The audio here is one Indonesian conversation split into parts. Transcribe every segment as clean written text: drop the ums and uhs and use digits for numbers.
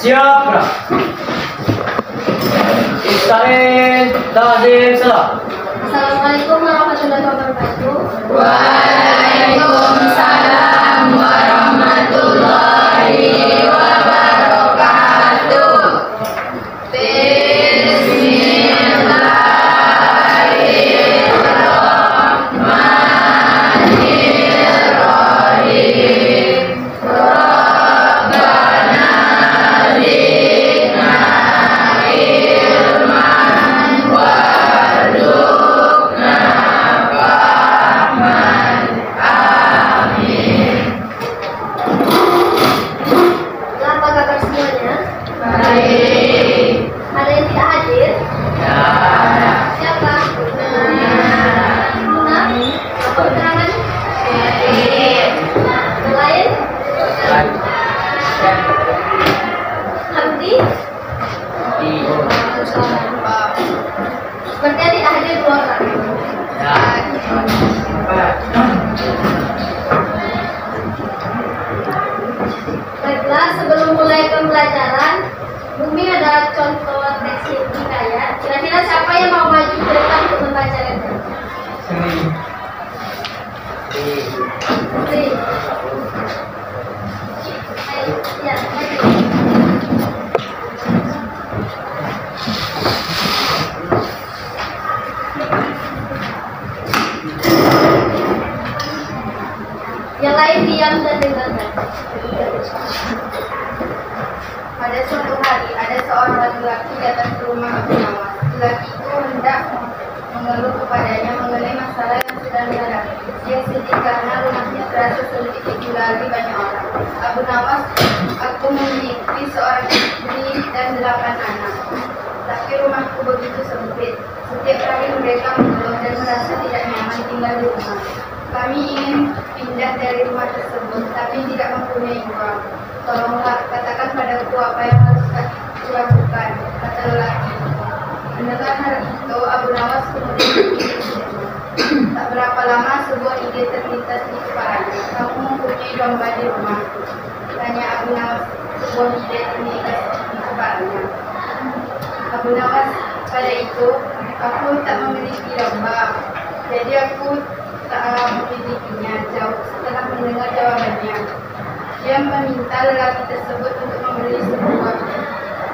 Siap, Bro. Istain, Tazim, salam. Assalamualaikum warahmatullahi wabarakatuh. Waalaikumsalam warahmatullahi wabarakatuh. Bismillahirrahmanirrahim. Berarti adik hadir 2 orang. Baiklah, sebelum mulai pembelajaran, Bumi ada contoh teks hikayat. Kira-kira siapa yang mau maju ke depan untuk membacakan? Sri. Ya, yang lain diam dan dengarkan. Pada suatu hari ada seorang laki-laki datang ke rumah Abu Nawas. Laki itu hendak mengeluh kepadanya mengenai masalah yang sedang dihadapi. Dia sedih karena rumahnya terasa sempit dilalui banyak orang. Abu Nawas, aku memiliki seorang istri dan 8 anak. Tapi rumahku begitu sempit. Setiap hari mereka mengeluh dan merasa tidak nyaman tinggal di rumah. Kami ingin pindah dari rumah tersebut, tapi tidak mempunyai uang. Tolonglah, katakan padaku apa yang harus aku lakukan, kata lelaki. Mendengar hal itu, Abu Nawas kemudian berpikir. Tak berapa lama sebuah ide terlintas di kepalanya. Kamu mempunyai domba di rumah? Tanya Abu Nawas. Sebuah ide terlintas di kepalanya. Abu Nawas, pada itu aku tak memiliki domba, jadi aku tak memilikinya. Jauh setelah mendengar jawabannya, dia meminta lelaki tersebut untuk membeli sebuah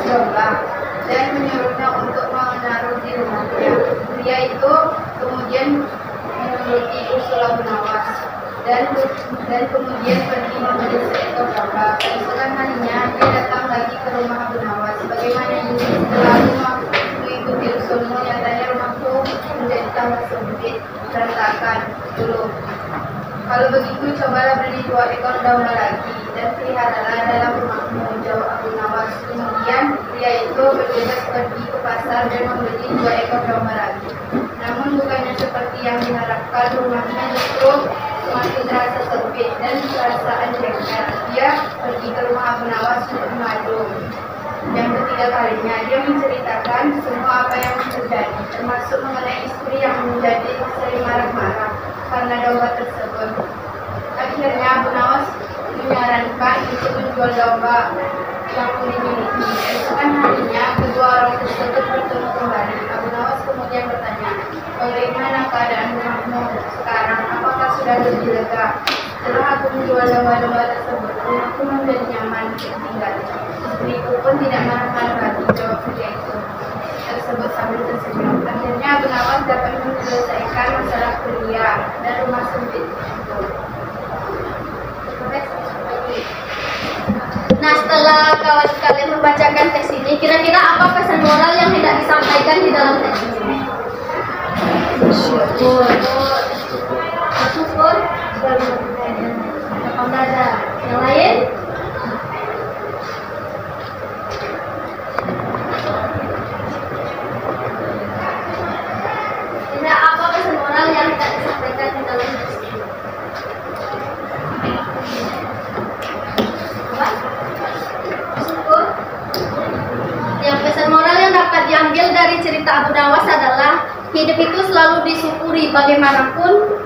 domba dan menyuruhnya untuk menaruh di rumahnya. Pria itu kemudian menuruti usul Abu Nawas dan kemudian pergi membeli seekor domba. Keesokan harinya dia datang lagi ke rumah Abu Nawas. Bagaimana ini? Setelah mengikuti usulmu, nyatanya rumahku menjadi tambah sempit, berantakan dulu. Kalau begitu, cobalah beli 2 ekor domba lagi dan peliharalah dalam rumahmu, jawab Abu Nawas. Kemudian pria itu bergegas pergi ke pasar dan membeli 2 ekor domba lagi. Namun bukannya seperti yang diharapkan, rumahnya justru semakin terasa sempit dan perasaan jengkel. Dia pergi ke rumah Abu Nawas untuk mengadu. Yang ketiga kalinya dia menceritakan semua apa yang terjadi, termasuk mengenai istri yang menjadi sering marah-marah karena domba tersebut. Akhirnya Abu Nawas menyarankan untuk menjual domba yang dimiliki. Esokan harinya kedua orang tersebut bertemu kembali. Abu Nawas kemudian bertanya, bagaimana keadaan rumahmu sekarang? Apakah sudah lebih lega? Setelah aku menjual domba-domba tersebut, rumahku menjadi nyaman tinggal. Istriku pun tidak marah-marah lagi, jawab pria itu tersebut sambil tersenyum. Akhirnya Abu Nawas dapat menyelesaikan masalah kuliah dan rumah sempit itu. Nah, setelah kawan kalian membacakan teks ini, kira-kira apa pesan moral yang tidak disampaikan di dalam teks ini? Bersyukur. Ada yang lain? Tidak, apa pesan moral yang tidak disampaikan di dalam teks ini? Apa? Abu Nawas adalah hidup itu selalu disyukuri bagaimanapun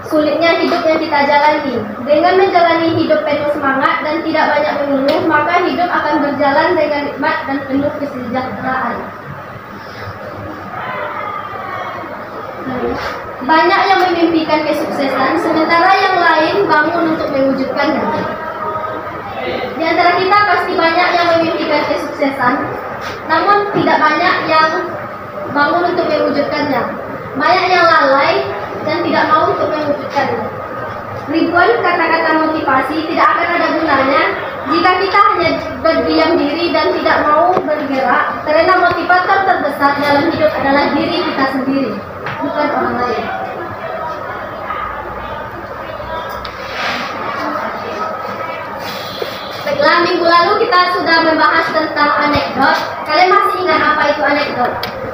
sulitnya hidup yang kita jalani. Dengan menjalani hidup penuh semangat dan tidak banyak mengeluh, maka hidup akan berjalan dengan nikmat dan penuh kesejahteraan. Banyak yang memimpikan kesuksesan, sementara yang lain bangun untuk mewujudkannya. Di antara kita pasti banyak yang memimpikan kesuksesan, namun tidak banyak yang bangun untuk mewujudkannya. Banyak yang lalai dan tidak mau untuk mewujudkannya. Ribuan kata-kata motivasi tidak akan ada gunanya jika kita hanya berdiam diri dan tidak mau bergerak, karena motivator terbesar dalam hidup adalah diri kita sendiri, bukan orang lain. Baiklah, minggu lalu kita sudah membahas tentang anekdot. Kalian masih ingat apa itu anekdot?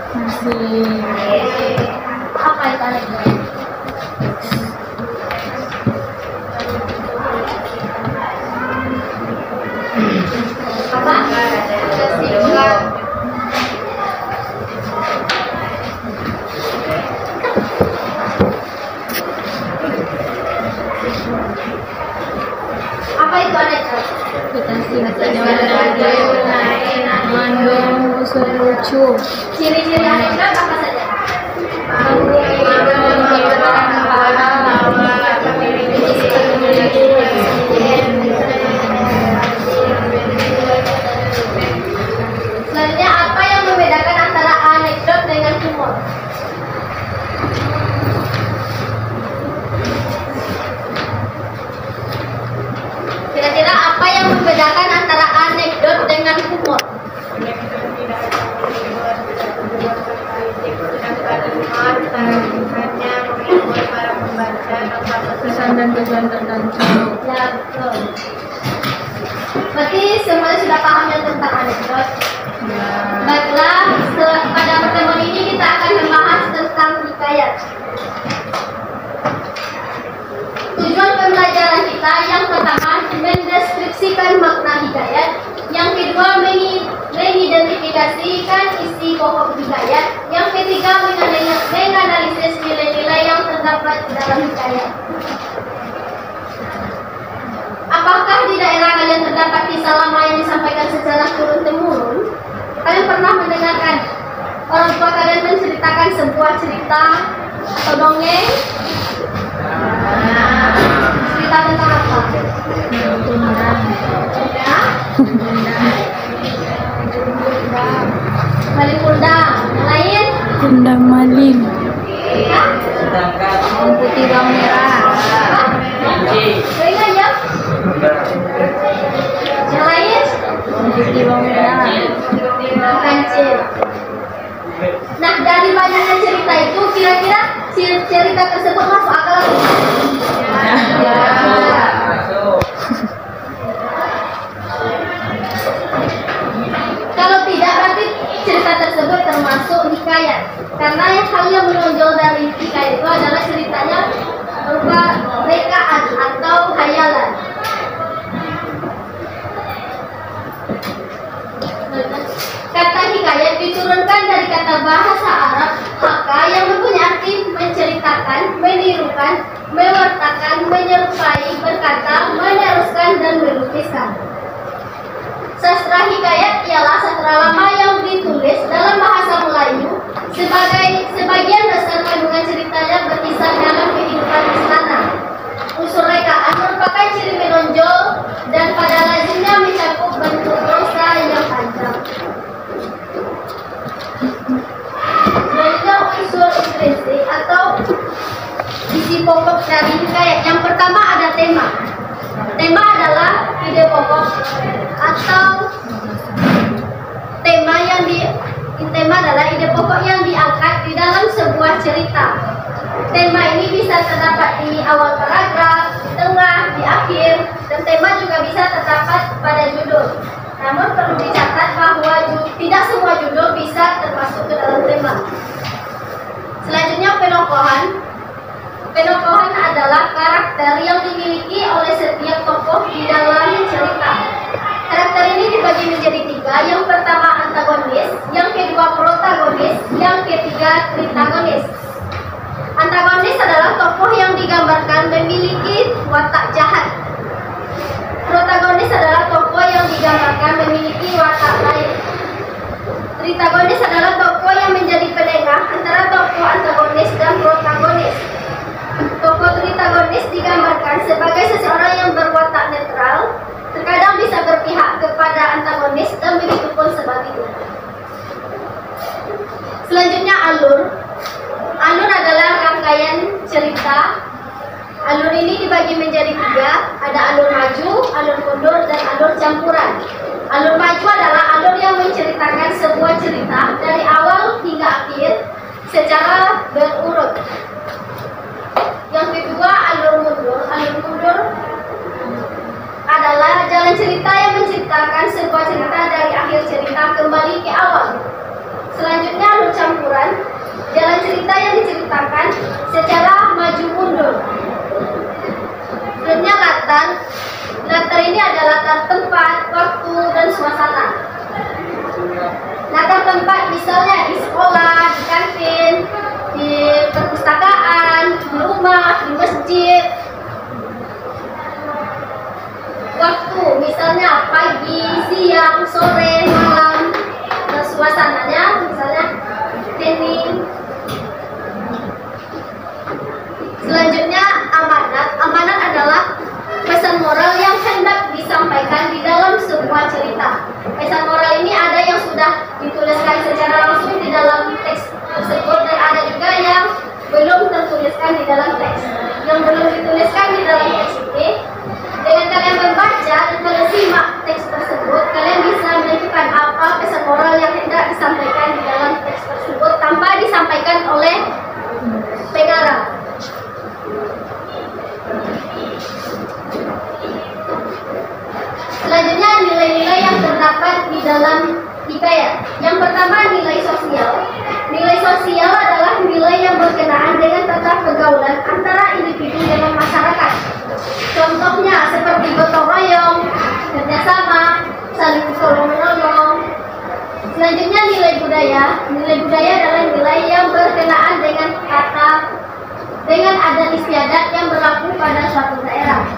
Masih. Apa itu anekdot? Apa? Apa itu anekdot? Kita singkatnya mengandung unsur lucu. Ciri-ciri anekdot apa saja? Selanjutnya, apa yang membedakan antara anekdot dengan humor? Kira-kira apa yang membedakan antara anekdot dengan humor? Pesan dan tujuan tertentu. Ya, betul. Berarti semuanya sudah paham yang tentang anekdot. Baiklah, pada pertemuan ini kita akan membahas tentang hikayat. Tujuan pembelajaran kita yang pertama mendeskripsikan makna hikayat, yang kedua mengidentifikasikan isi pokok hikayat, yang ketiga menganalisis nilai-nilai yang terdapat dalam hikayat. Apakah di daerah kalian terdapat kisah lama yang disampaikan secara turun-temurun? Kalian pernah mendengarkan orang tua kalian menceritakan sebuah cerita atau dongeng? Cerita tentang apa? Ya? Malin kundang. Yang lain? Kundang malin. Ya? Bawang putih, bawang merah. Sering aja? Yang lain? Bawang putih, bawang merah. Kancil. Nah, dari banyaknya cerita itu, kira-kira cerita tersebut masuk akal atau tidak? Ya. Kalau tidak, berarti cerita tersebut termasuk hikayat. Karena hal yang menonjol dari hikayat itu adalah ceritanya berupa rekaan atau khayalan. Kata hikayat diturunkan dari kata bahasa Arab haka yang mempunyai arti menceritakan, menirukan, mewartakan, menyerupai, berkata, meneruskan, dan melukiskan. Sastra hikayat ialah sastra lama yang ditulis dalam bahasa Melayu. Sebagian besar kandungan ceritanya berkisah dalam kehidupan istana. Unsur rekaan merupakan ciri menonjol dan pada lazimnya mencakup bentuk prosa yang panjang. Selanjutnya, unsur intrinsik atau isi pokok dari hikayat. Yang pertama ada tema. Tema adalah ide pokok atau tema adalah ide pokok yang diangkat di dalam sebuah cerita. Tema ini bisa terdapat di awal paragraf, di tengah, di akhir, dan tema juga bisa terdapat pada judul. Namun perlu dicatat bahwa tidak semua judul bisa termasuk ke dalam tema. Selanjutnya, penokohan. Penokohan adalah karakter yang dimiliki oleh setiap tokoh di dalam cerita. Karakter ini dibagi menjadi tiga. Yang pertama antagonis, yang kedua protagonis, yang digambarkan memiliki watak jahat. Protagonis adalah tokoh yang digambarkan memiliki watak baik. Tritagonis adalah tokoh yang menjadi penengah antara tokoh antagonis dan protagonis. Tokoh tritagonis digambarkan sebagai seseorang yang berwatak netral, terkadang bisa berpihak kepada antagonis dan begitupun sebaliknya. Selanjutnya alur. Alur adalah rangkaian cerita. Alur ini dibagi menjadi 3, ada alur maju, alur mundur, dan alur campuran. Alur maju adalah alur yang menceritakan sebuah cerita dari awal hingga akhir secara berurut. Yang kedua, alur mundur. Alur mundur adalah jalan cerita yang menceritakan sebuah cerita dari akhir cerita kembali ke awal. Selanjutnya alur campuran, jalan cerita yang diceritakan secara maju mundur. Selanjutnya latar. Latar ini adalah latar tempat, waktu, dan suasana. Latar tempat misalnya di sekolah, di kantin, di perpustakaan, di rumah, di masjid. Waktu misalnya pagi, siang, sore, malam. Dan suasananya misalnya training. Selanjutnya amanat. Amanat adalah pesan moral yang hendak disampaikan di dalam sebuah cerita. Pesan moral ini ada yang sudah dituliskan secara langsung di dalam teks tersebut dan ada juga yang belum tertuliskan di dalam teks. Yang belum dituliskan di dalam teks ini, dengan kalian membaca dan kalian simak teks tersebut, kalian bisa menentukan apa pesan moral yang hendak disampaikan di dalam teks tersebut tanpa disampaikan oleh pengarang. Selanjutnya nilai-nilai yang terdapat di dalam hikayat. Yang pertama nilai sosial. Nilai sosial adalah nilai yang berkenaan dengan tata pergaulan antara individu dengan masyarakat. Contohnya seperti gotong royong, kerjasama, saling tolong menolong. Selanjutnya nilai budaya. Nilai budaya adalah nilai yang berkenaan dengan adat istiadat yang berlaku pada suatu daerah.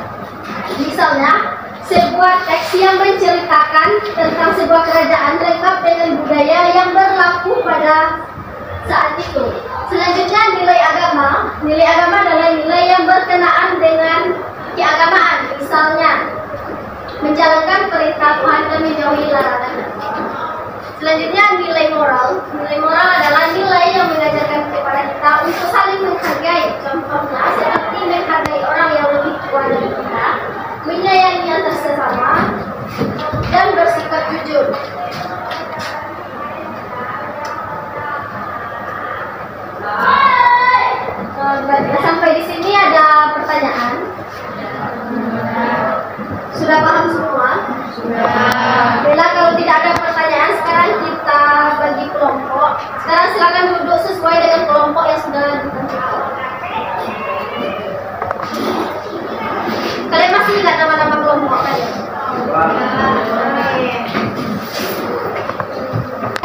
Misalnya, sebuah teks yang menceritakan tentang sebuah kerajaan lengkap dengan budaya yang berlaku pada saat itu. Selanjutnya nilai agama. Nilai agama adalah nilai yang berkenaan dengan keagamaan. Misalnya, menjalankan perintah Tuhan dan menjauhi larangan. Selanjutnya nilai moral. Nilai moral adalah nilai yang mengajarkan kepada kita untuk saling menghargai. Contohnya seperti menghargai orang yang lebih tua dari kita, menyayangi antar sesama, dan bersikap jujur. Sampai di sini ada pertanyaan? Sudah paham semua? Sudah. Bila kalau tidak ada pertanyaan, sekarang kita bagi kelompok. Sekarang silakan duduk sesuai dengan kelompok yang sudah ditentukan. Kalian masih ingat nama-nama kelompok kalian?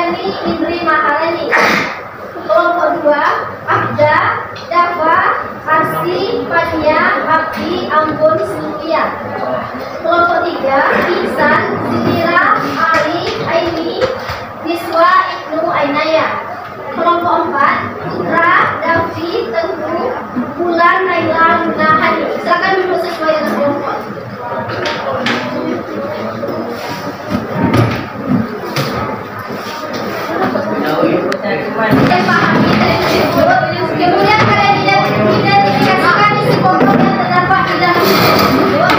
Ini Indri Maharani. Kelompok 2, Abda, Dava, Arsi, Pania, Abdi, Ambon, Sylvia. Kelompok 3, Ihsan, Sidira, Ali, Aini, Niswa, Ibnu, Ainaya. Kelompok 4, Putra, Davi, Tengku, Bulan, Naila, Luna, Hani. Silakan duduk sesuai dengan kelompok. Kalian pahami dari tersebut, kemudian kalian identifikasikan isi kelompok yang terdapat di dalam tersebut.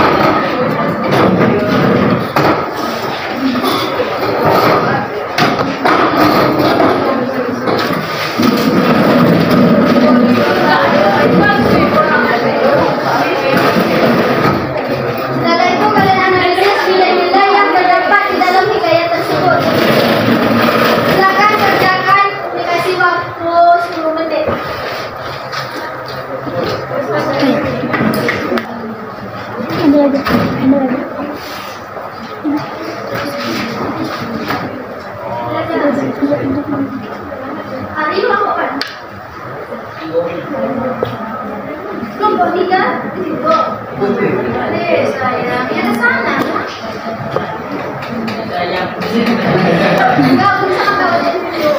Setelah itu kalian analisis nilai-nilai yang terdapat di dalam hikayat tersebut. Silakan kerjakan, dikasih waktu 10 menit. Hari kelompok kan? Kelompok Boniga di situ. Sayang, ya ke sana. Enggak bisa kalau di situ.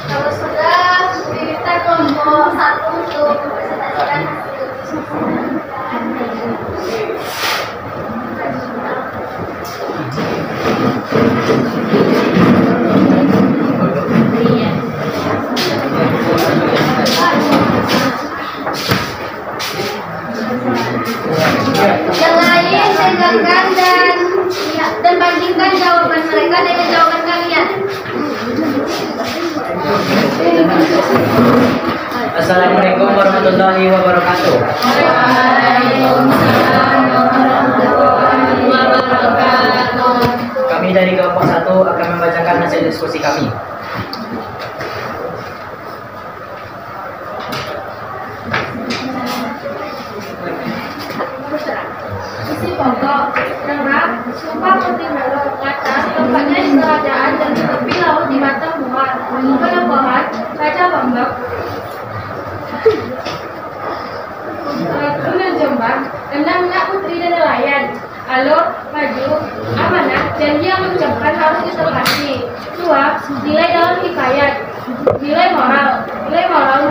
Kalau sudah, kita kelompok satu untuk presentasikan yang lain dengarkan dan bandingkan jawaban mereka dengan jawaban kalian. Assalamualaikum warahmatullahi wabarakatuh. Kami dari kelompok 1 akan membacakan hasil diskusi kami. Isi pokok, nerang, sumpah putih melon, ngatas, tempatnya di kerajaan dan di tepi laut di Batam Buat, Penokohan, Raja Bambang, Gunung Jombang, enam putri dan nelayan, alur, maju, amanah, janji yang mengucapkan harus ditepati. 2. Nilai dalam hikayat. Nilai moral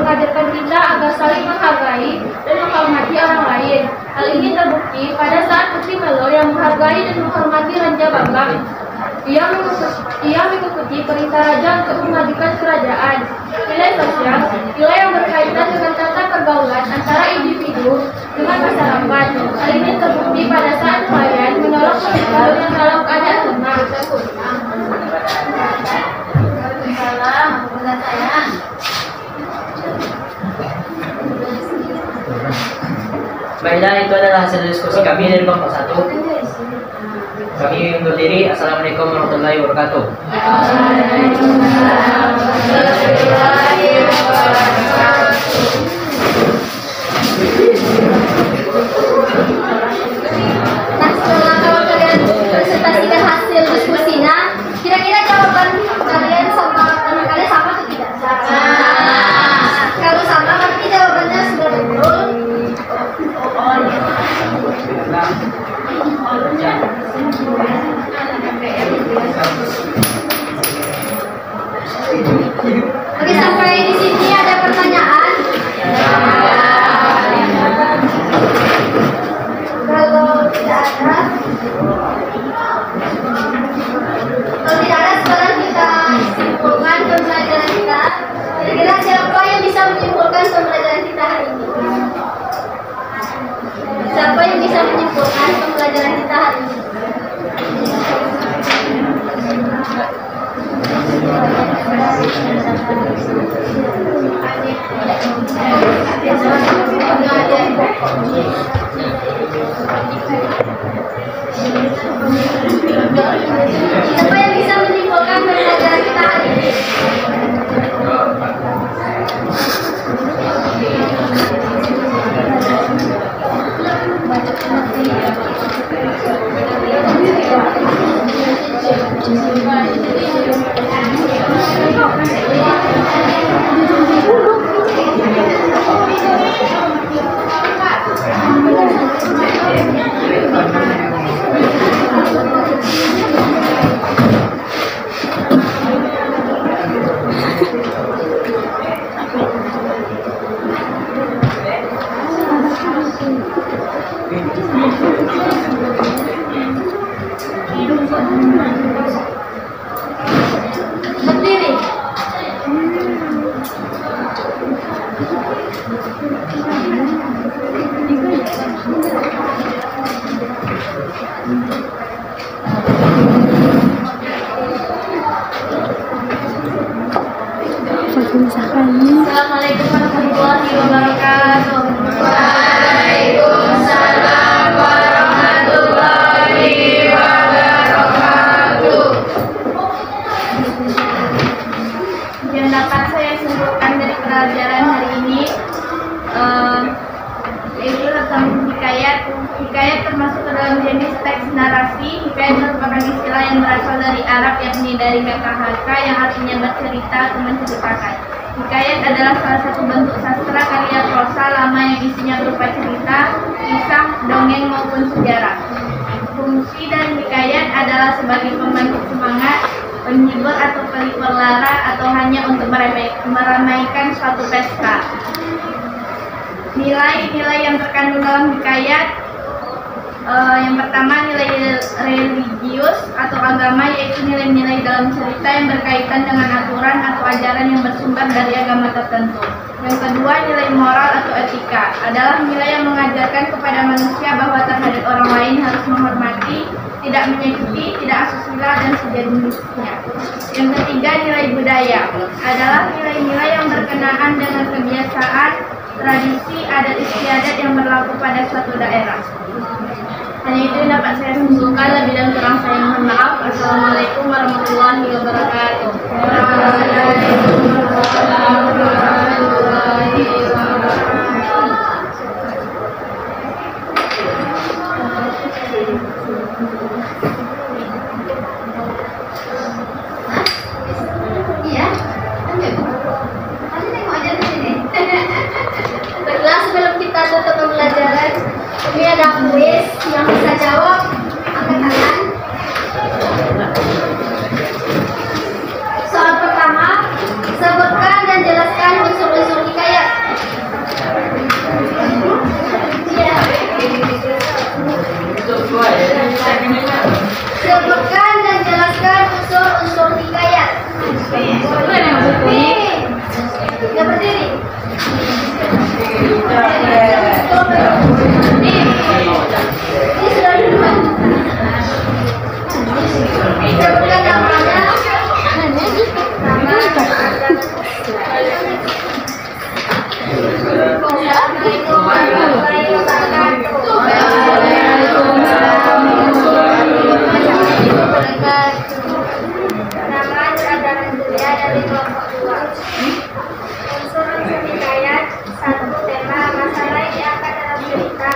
mengajarkan kita agar saling menghargai dan menghormati orang lain. Hal ini terbukti pada saat Putri Melo yang menghargai dan menghormati Raja Bambang. Ia mengikuti perintah raja untuk memajukan kerajaan. Nilai sosial, nilai yang berkaitan dengan tata pergaulan antara individu dengan masyarakat. Hal ini terbukti pada saat nelayan menolong penjual yang dalam keadaan lemah. Salam, bukan sayang. Baiklah, itu adalah hasil diskusi kami dari kelompok 1. Kami undur diri. Assalamualaikum warahmatullahi wabarakatuh. Nah, setelah kalian presentasikan hasil diskusinya, kira-kira jawaban kalian sama teman kalian sama atau tidak? Kalau sama, berarti jawabannya sudah betul. Oke, sampai di sini ada pertanyaan. Kalau tidak ada, sekarang kita simpulkan pembelajaran kita. Kira-kira siapa yang bisa menyimpulkan pembelajaran kita hari ini? Siapa yang bisa menyimpulkan pembelajaran kita hari ini? Siapa yang bisa menyimpulkan pembelajaran kita hari ini? Berdiri. Assalamualaikum warahmatullahi wabarakatuh. Waalaikumsalam warahmatullahi wabarakatuh. Yang dapat saya simpulkan dari pelajaran hari ini yaitu tentang hikayat. Hikayat termasuk ke dalam jenis teks narasi. Hikayat merupakan istilah yang berasal dari Arab, yakni dari kata haka yang artinya bercerita atau menceritakan. Hikayat adalah salah satu bentuk sastra karya prosa lama yang isinya berupa cerita, kisah, dongeng maupun sejarah. Fungsi dari hikayat adalah sebagai pembangkit semangat, penghibur atau pelipur lara, atau hanya untuk meramaikan suatu pesta. Nilai-nilai yang terkandung dalam hikayat, yang pertama nilai religius atau agama, yaitu nilai-nilai dalam cerita yang berkaitan dengan aturan atau ajaran yang bersumber dari agama tertentu. Yang kedua, nilai moral atau etika adalah nilai yang mengajarkan kepada manusia bahwa terhadap orang lain harus menghormati, tidak menyakiti, tidak asusila, dan sejenisnya. Yang ketiga, nilai budaya adalah nilai-nilai yang berkenaan dengan kebiasaan, tradisi, adat istiadat yang berlaku pada suatu daerah. Hanya itu yang dapat saya simpulkan, lebih dan kurang saya mohon maaf. Assalamualaikum warahmatullahi wabarakatuh. Iya, lanjut. Nanti tengok aja di sini. Baiklah, sebelum kita tutup pembelajaran, ini ada kuis yang bisa jawab, angkat tangan. Soal pertama, sebutkan dan jelaskan unsur-unsur hikayat. Iya. Sebutkan dan jelaskan unsur-unsur hikayat. Yang berdiri. Ini sudah duluan. kelompok 2. Unsur-unsur hikayat. 1. Tema, masalah yang diangkat dalam cerita.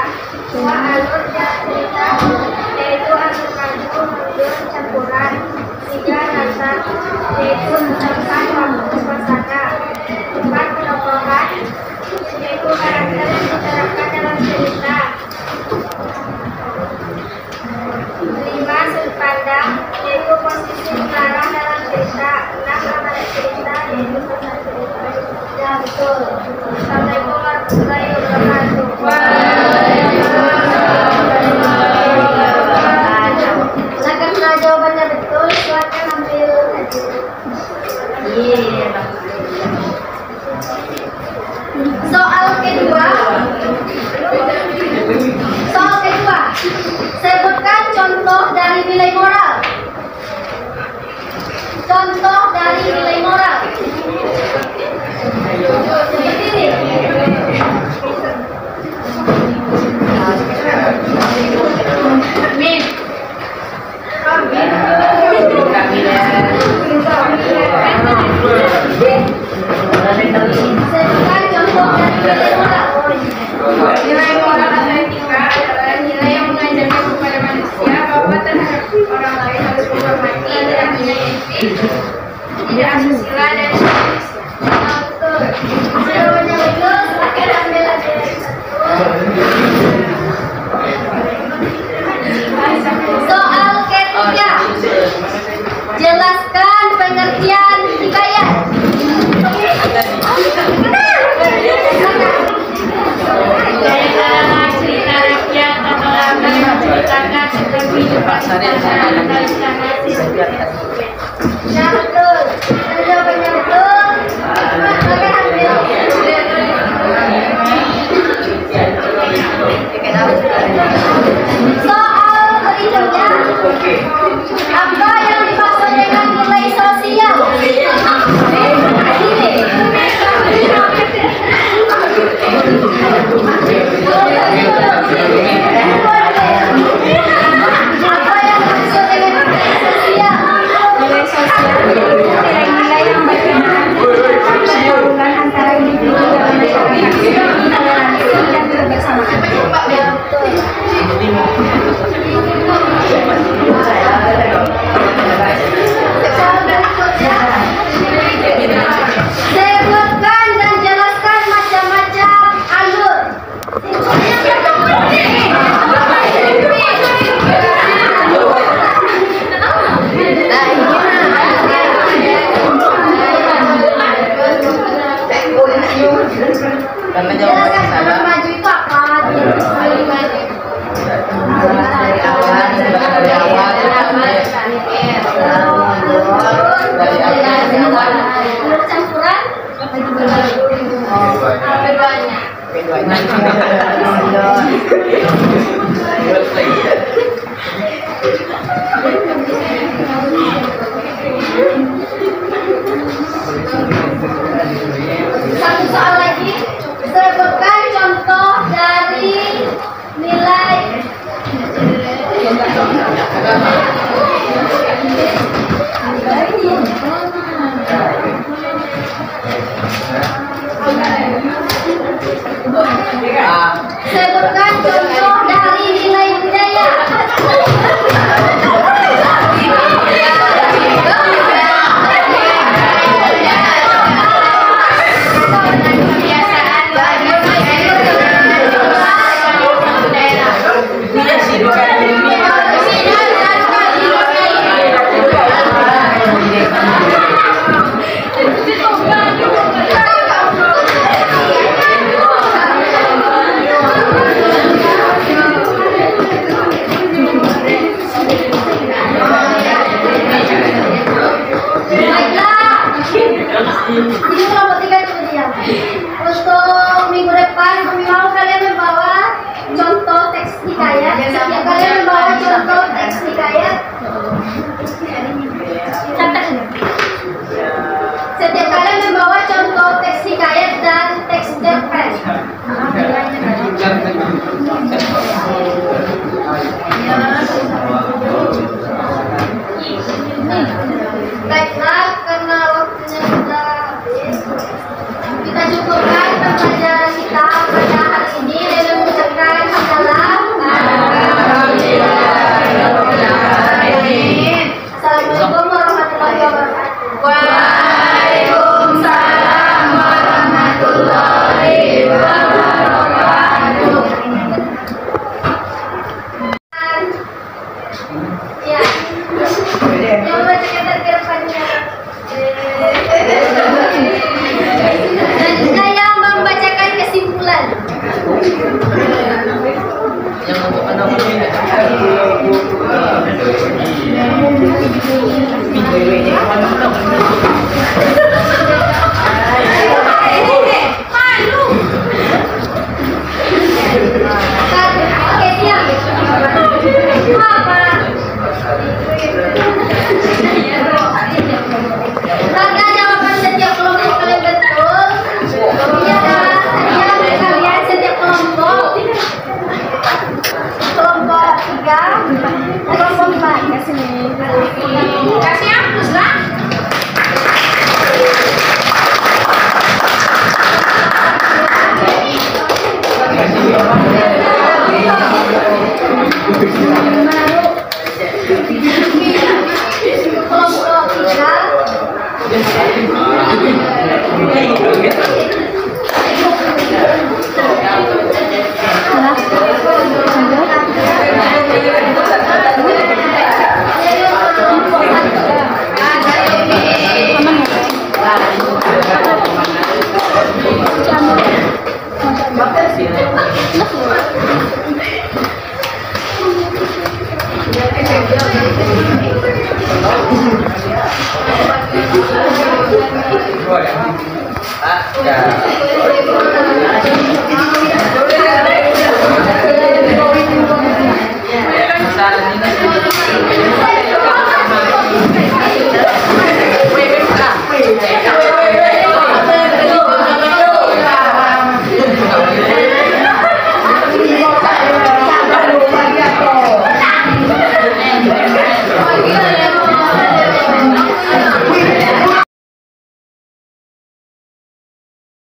2. Alur dalam cerita, yaitu alur maju, mundur, campuran. 3. Nasa, yaitu menambahkan waktu suasana. 4. Penokohan, yaitu karakter yang diterapkan dalam cerita. 5. Sudut pandang, yaitu posisi pengarang dalam cerita. 6. Ramalan cerita, yaitu pesan cerita. Ya, betul. Assalamualaikum warahmatullahi wabarakatuh. Karena jawabannya betul, silakan ambil hadiah. Soal kedua. Sebutkan contoh dari nilai moral. Contoh dari nilai moral. Seperti ini. Amin. Sebutkan contoh dari nilai moral. Nilai moral atau etika adalah nilai yang mengajarkan kepada manusia bahwa terhadap orang lain harus menghormati, tidak menyayangi, tidak asusila dan Betul. Jawabannya betul, silakan ambil hadiah. Soal ketiga. Jelaskan pengertian hikayat. Cerita rakyat atau lagu yang menceritakan tentang kehidupan Ya, betul. Jawabannya betul. Silakan ambil. Soal berikutnya. Apa yang dimaksud dengan nilai sosial? Apa yang dimaksud dengan nilai sosial? nilai sosial nilai-nilai yang berkenaan pergaulan antara individu dalam masyarakat, toleransi dan kebersamaan. Sebutkan dan jelaskan macam-macam alur. Karena jawabannya Jelaskan alur salah. maju itu apa? Dari awal, dari awal. Alur campuran. Keduanya. Satu soal lagi. Sebutkan contoh dari nilai. Sebutkan contoh dari nilai budaya. Ada.